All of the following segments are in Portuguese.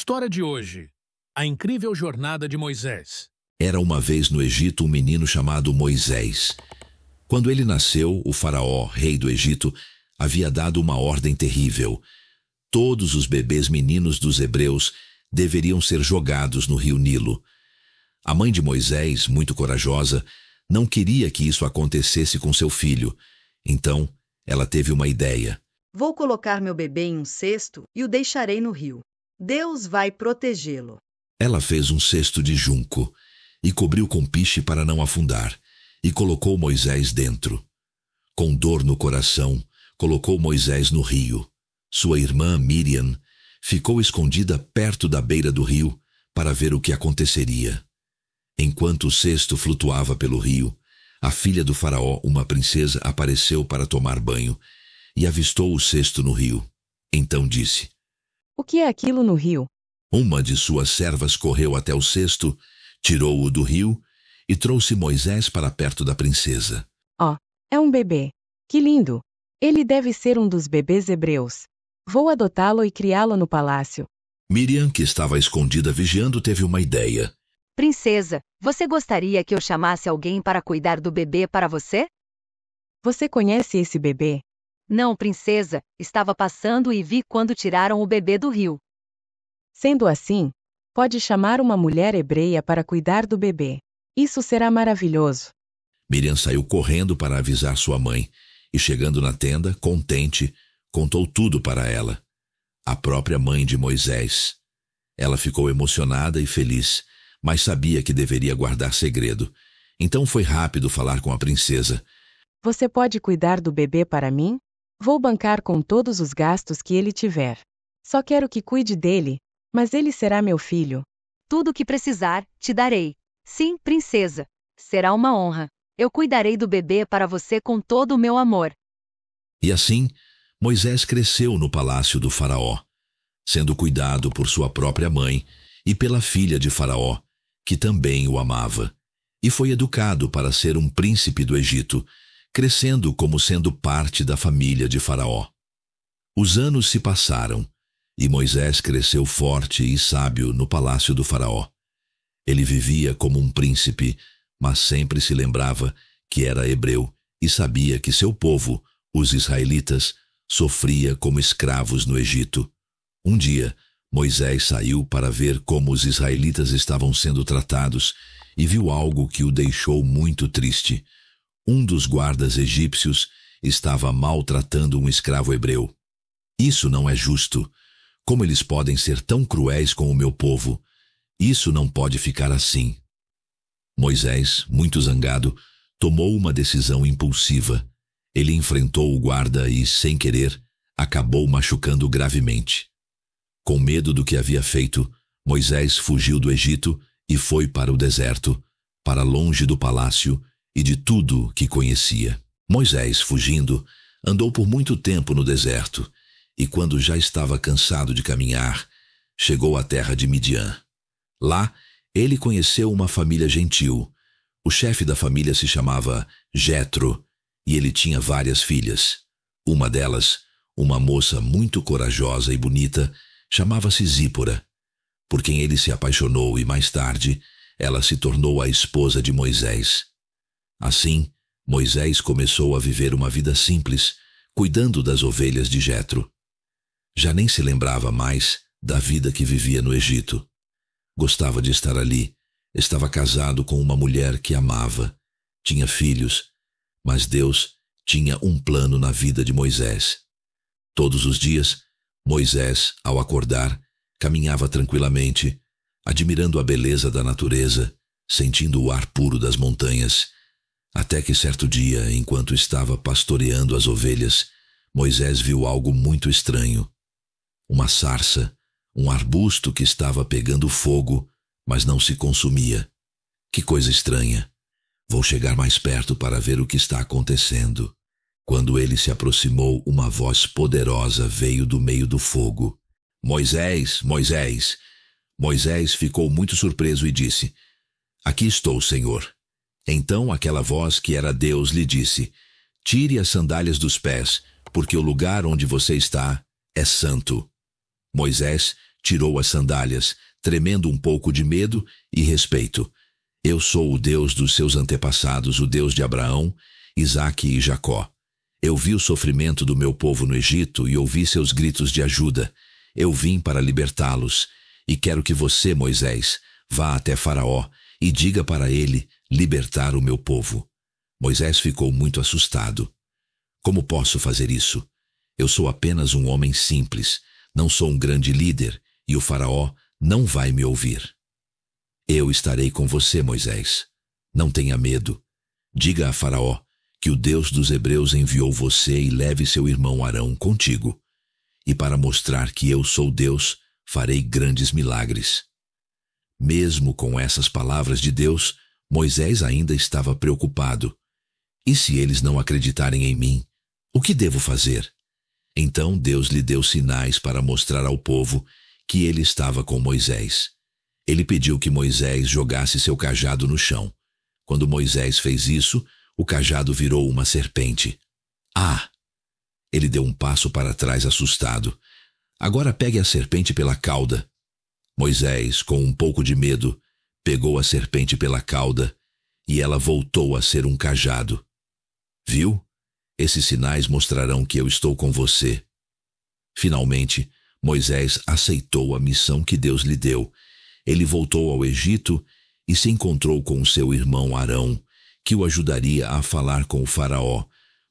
História de hoje: a incrível jornada de Moisés. Era uma vez no Egito um menino chamado Moisés. Quando ele nasceu, o faraó, rei do Egito, havia dado uma ordem terrível. Todos os bebês meninos dos hebreus deveriam ser jogados no rio Nilo. A mãe de Moisés, muito corajosa, não queria que isso acontecesse com seu filho. Então, ela teve uma ideia. Vou colocar meu bebê em um cesto e o deixarei no rio. Deus vai protegê-lo. Ela fez um cesto de junco e cobriu com piche para não afundar, e colocou Moisés dentro. Com dor no coração, colocou Moisés no rio. Sua irmã Miriam ficou escondida perto da beira do rio para ver o que aconteceria. Enquanto o cesto flutuava pelo rio, a filha do faraó, uma princesa, apareceu para tomar banho e avistou o cesto no rio. Então disse: O que é aquilo no rio? Uma de suas servas correu até o cesto, tirou-o do rio e trouxe Moisés para perto da princesa. É um bebê. Que lindo! Ele deve ser um dos bebês hebreus. Vou adotá-lo e criá-lo no palácio. Miriam, que estava escondida vigiando, teve uma ideia. Princesa, você gostaria que eu chamasse alguém para cuidar do bebê para você? Você conhece esse bebê? Não, princesa, estava passando e vi quando tiraram o bebê do rio. Sendo assim, pode chamar uma mulher hebreia para cuidar do bebê. Isso será maravilhoso. Miriam saiu correndo para avisar sua mãe, e chegando na tenda, contente, contou tudo para ela. A própria mãe de Moisés. Ela ficou emocionada e feliz, mas sabia que deveria guardar segredo. Então foi rápido falar com a princesa. Você pode cuidar do bebê para mim? Vou bancar com todos os gastos que ele tiver. Só quero que cuide dele, mas ele será meu filho. Tudo o que precisar, te darei. Sim, princesa. Será uma honra. Eu cuidarei do bebê para você com todo o meu amor. E assim, Moisés cresceu no palácio do faraó, sendo cuidado por sua própria mãe e pela filha de faraó, que também o amava, e foi educado para ser um príncipe do Egito, crescendo como sendo parte da família de faraó. Os anos se passaram, e Moisés cresceu forte e sábio no palácio do faraó. Ele vivia como um príncipe, mas sempre se lembrava que era hebreu e sabia que seu povo, os israelitas, sofria como escravos no Egito. Um dia, Moisés saiu para ver como os israelitas estavam sendo tratados e viu algo que o deixou muito triste. Um dos guardas egípcios estava maltratando um escravo hebreu. Isso não é justo. Como eles podem ser tão cruéis com o meu povo? Isso não pode ficar assim. Moisés, muito zangado, tomou uma decisão impulsiva. Ele enfrentou o guarda e, sem querer, acabou machucando gravemente. Com medo do que havia feito, Moisés fugiu do Egito e foi para o deserto, para longe do palácio e de tudo que conhecia. Moisés, fugindo, andou por muito tempo no deserto, e quando já estava cansado de caminhar, chegou à terra de Midian. Lá, ele conheceu uma família gentil. O chefe da família se chamava Jetro, e ele tinha várias filhas. Uma delas, uma moça muito corajosa e bonita, chamava-se Zípora, por quem ele se apaixonou, e mais tarde, ela se tornou a esposa de Moisés. Assim, Moisés começou a viver uma vida simples, cuidando das ovelhas de Jetro. Já nem se lembrava mais da vida que vivia no Egito. Gostava de estar ali, estava casado com uma mulher que amava, tinha filhos, mas Deus tinha um plano na vida de Moisés. Todos os dias, Moisés, ao acordar, caminhava tranquilamente, admirando a beleza da natureza, sentindo o ar puro das montanhas, até que certo dia, enquanto estava pastoreando as ovelhas, Moisés viu algo muito estranho. Uma sarça, um arbusto que estava pegando fogo, mas não se consumia. Que coisa estranha. Vou chegar mais perto para ver o que está acontecendo. Quando ele se aproximou, uma voz poderosa veio do meio do fogo. Moisés, Moisés! Moisés ficou muito surpreso e disse: Aqui estou, Senhor. Então aquela voz que era Deus lhe disse: Tire as sandálias dos pés, porque o lugar onde você está é santo. Moisés tirou as sandálias, tremendo um pouco de medo e respeito. Eu sou o Deus dos seus antepassados, o Deus de Abraão, Isaque e Jacó. Eu vi o sofrimento do meu povo no Egito e ouvi seus gritos de ajuda. Eu vim para libertá-los. E quero que você, Moisés, vá até Faraó e diga para ele libertar o meu povo. Moisés ficou muito assustado. Como posso fazer isso? Eu sou apenas um homem simples, não sou um grande líder e o Faraó não vai me ouvir. Eu estarei com você, Moisés. Não tenha medo. Diga a Faraó que o Deus dos Hebreus enviou você e leve seu irmão Arão contigo. E para mostrar que eu sou Deus, farei grandes milagres. Mesmo com essas palavras de Deus, Moisés ainda estava preocupado. E se eles não acreditarem em mim, o que devo fazer? Então Deus lhe deu sinais para mostrar ao povo que ele estava com Moisés. Ele pediu que Moisés jogasse seu cajado no chão. Quando Moisés fez isso, o cajado virou uma serpente. Ah! Ele deu um passo para trás assustado. Agora pegue a serpente pela cauda. Moisés, com um pouco de medo, pegou a serpente pela cauda e ela voltou a ser um cajado. Viu? Esses sinais mostrarão que eu estou com você. Finalmente, Moisés aceitou a missão que Deus lhe deu. Ele voltou ao Egito e se encontrou com seu irmão Arão, que o ajudaria a falar com o Faraó.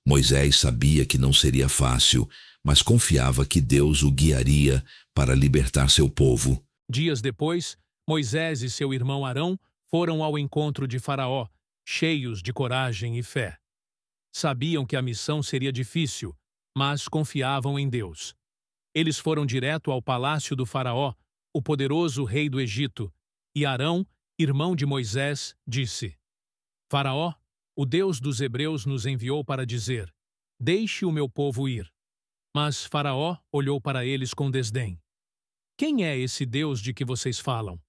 Moisés sabia que não seria fácil, mas confiava que Deus o guiaria para libertar seu povo. Dias depois, Moisés e seu irmão Arão foram ao encontro de Faraó, cheios de coragem e fé. Sabiam que a missão seria difícil, mas confiavam em Deus. Eles foram direto ao palácio do Faraó, o poderoso rei do Egito, e Arão, irmão de Moisés, disse: Faraó, o Deus dos Hebreus nos enviou para dizer: deixe o meu povo ir. Mas Faraó olhou para eles com desdém. Quem é esse Deus de que vocês falam?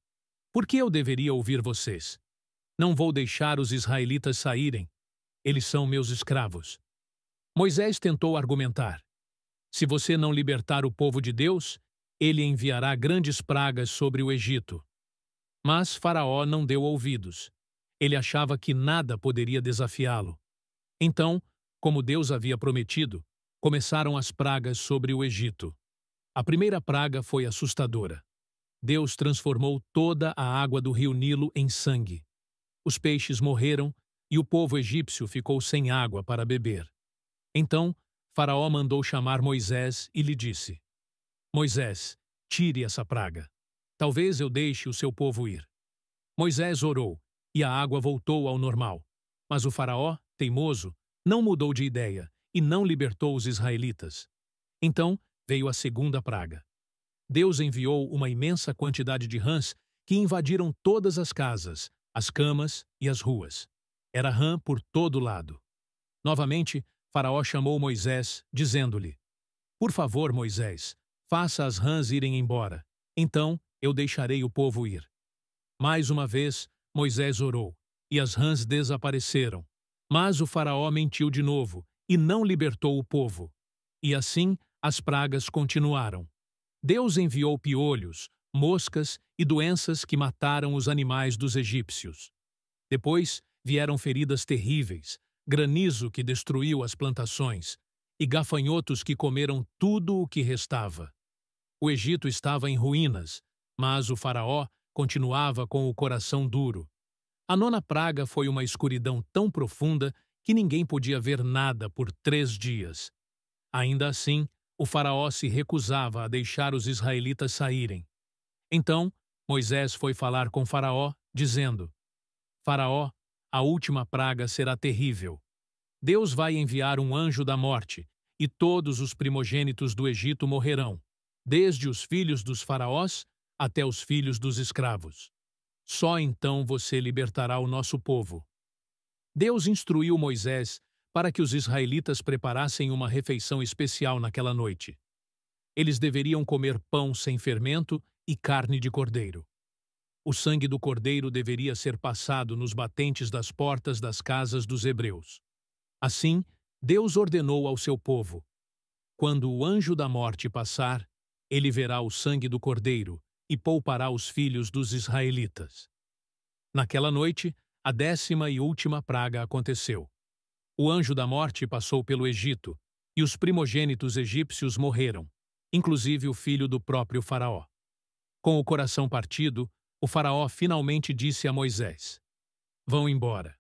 Por que eu deveria ouvir vocês? Não vou deixar os israelitas saírem. Eles são meus escravos. Moisés tentou argumentar. Se você não libertar o povo de Deus, ele enviará grandes pragas sobre o Egito. Mas Faraó não deu ouvidos. Ele achava que nada poderia desafiá-lo. Então, como Deus havia prometido, começaram as pragas sobre o Egito. A primeira praga foi assustadora. Deus transformou toda a água do rio Nilo em sangue. Os peixes morreram e o povo egípcio ficou sem água para beber. Então, Faraó mandou chamar Moisés e lhe disse: Moisés, tire essa praga. Talvez eu deixe o seu povo ir. Moisés orou e a água voltou ao normal. Mas o Faraó, teimoso, não mudou de ideia e não libertou os israelitas. Então veio a segunda praga. Deus enviou uma imensa quantidade de rãs que invadiram todas as casas, as camas e as ruas. Era rã por todo lado. Novamente, Faraó chamou Moisés, dizendo-lhe: Por favor, Moisés, faça as rãs irem embora. Então eu deixarei o povo ir. Mais uma vez, Moisés orou, e as rãs desapareceram. Mas o Faraó mentiu de novo e não libertou o povo. E assim as pragas continuaram. Deus enviou piolhos, moscas e doenças que mataram os animais dos egípcios. Depois vieram feridas terríveis, granizo que destruiu as plantações e gafanhotos que comeram tudo o que restava. O Egito estava em ruínas, mas o Faraó continuava com o coração duro. A nona praga foi uma escuridão tão profunda que ninguém podia ver nada por 3 dias. Ainda assim, o Faraó se recusava a deixar os israelitas saírem. Então, Moisés foi falar com Faraó, dizendo: Faraó, a última praga será terrível. Deus vai enviar um anjo da morte, e todos os primogênitos do Egito morrerão, desde os filhos dos faraós até os filhos dos escravos. Só então você libertará o nosso povo. Deus instruiu Moisés para que os israelitas preparassem uma refeição especial naquela noite. Eles deveriam comer pão sem fermento e carne de cordeiro. O sangue do cordeiro deveria ser passado nos batentes das portas das casas dos hebreus. Assim, Deus ordenou ao seu povo: quando o anjo da morte passar, Ele verá o sangue do cordeiro e poupará os filhos dos israelitas. Naquela noite, a 10ª e última praga aconteceu. O anjo da morte passou pelo Egito, e os primogênitos egípcios morreram, inclusive o filho do próprio faraó. Com o coração partido, o faraó finalmente disse a Moisés: Vão embora,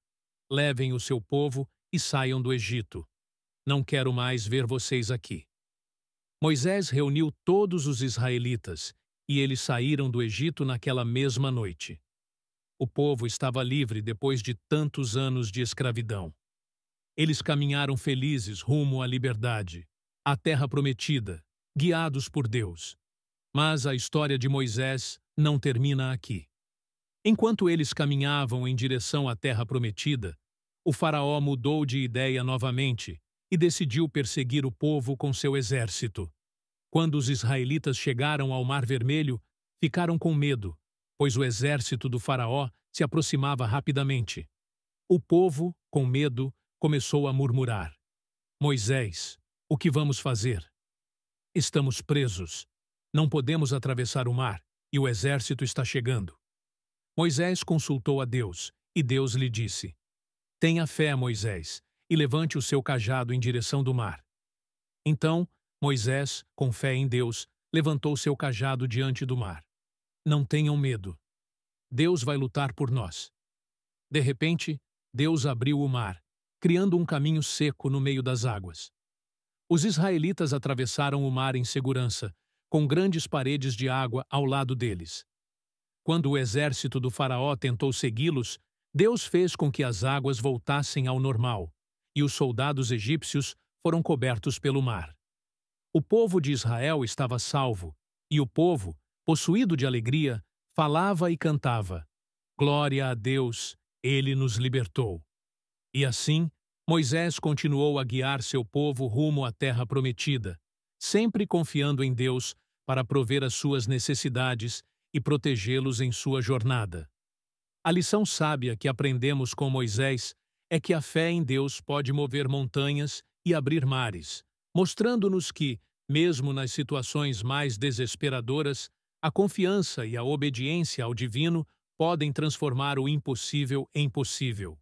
levem o seu povo e saiam do Egito. Não quero mais ver vocês aqui. Moisés reuniu todos os israelitas, e eles saíram do Egito naquela mesma noite. O povo estava livre depois de tantos anos de escravidão. Eles caminharam felizes rumo à liberdade, à terra prometida, guiados por Deus. Mas a história de Moisés não termina aqui. Enquanto eles caminhavam em direção à terra prometida, o faraó mudou de ideia novamente e decidiu perseguir o povo com seu exército. Quando os israelitas chegaram ao Mar Vermelho, ficaram com medo, pois o exército do faraó se aproximava rapidamente. O povo, com medo, começou a murmurar: Moisés, o que vamos fazer? Estamos presos. Não podemos atravessar o mar, e o exército está chegando. Moisés consultou a Deus, e Deus lhe disse: Tenha fé, Moisés, e levante o seu cajado em direção do mar. Então, Moisés, com fé em Deus, levantou seu cajado diante do mar. Não tenham medo. Deus vai lutar por nós. De repente, Deus abriu o mar, criando um caminho seco no meio das águas. Os israelitas atravessaram o mar em segurança, com grandes paredes de água ao lado deles. Quando o exército do faraó tentou segui-los, Deus fez com que as águas voltassem ao normal, e os soldados egípcios foram cobertos pelo mar. O povo de Israel estava salvo, e o povo, possuído de alegria, falava e cantava: Glória a Deus, Ele nos libertou. E assim, Moisés continuou a guiar seu povo rumo à terra prometida, sempre confiando em Deus para prover as suas necessidades e protegê-los em sua jornada. A lição sábia que aprendemos com Moisés é que a fé em Deus pode mover montanhas e abrir mares, mostrando-nos que, mesmo nas situações mais desesperadoras, a confiança e a obediência ao divino podem transformar o impossível em possível.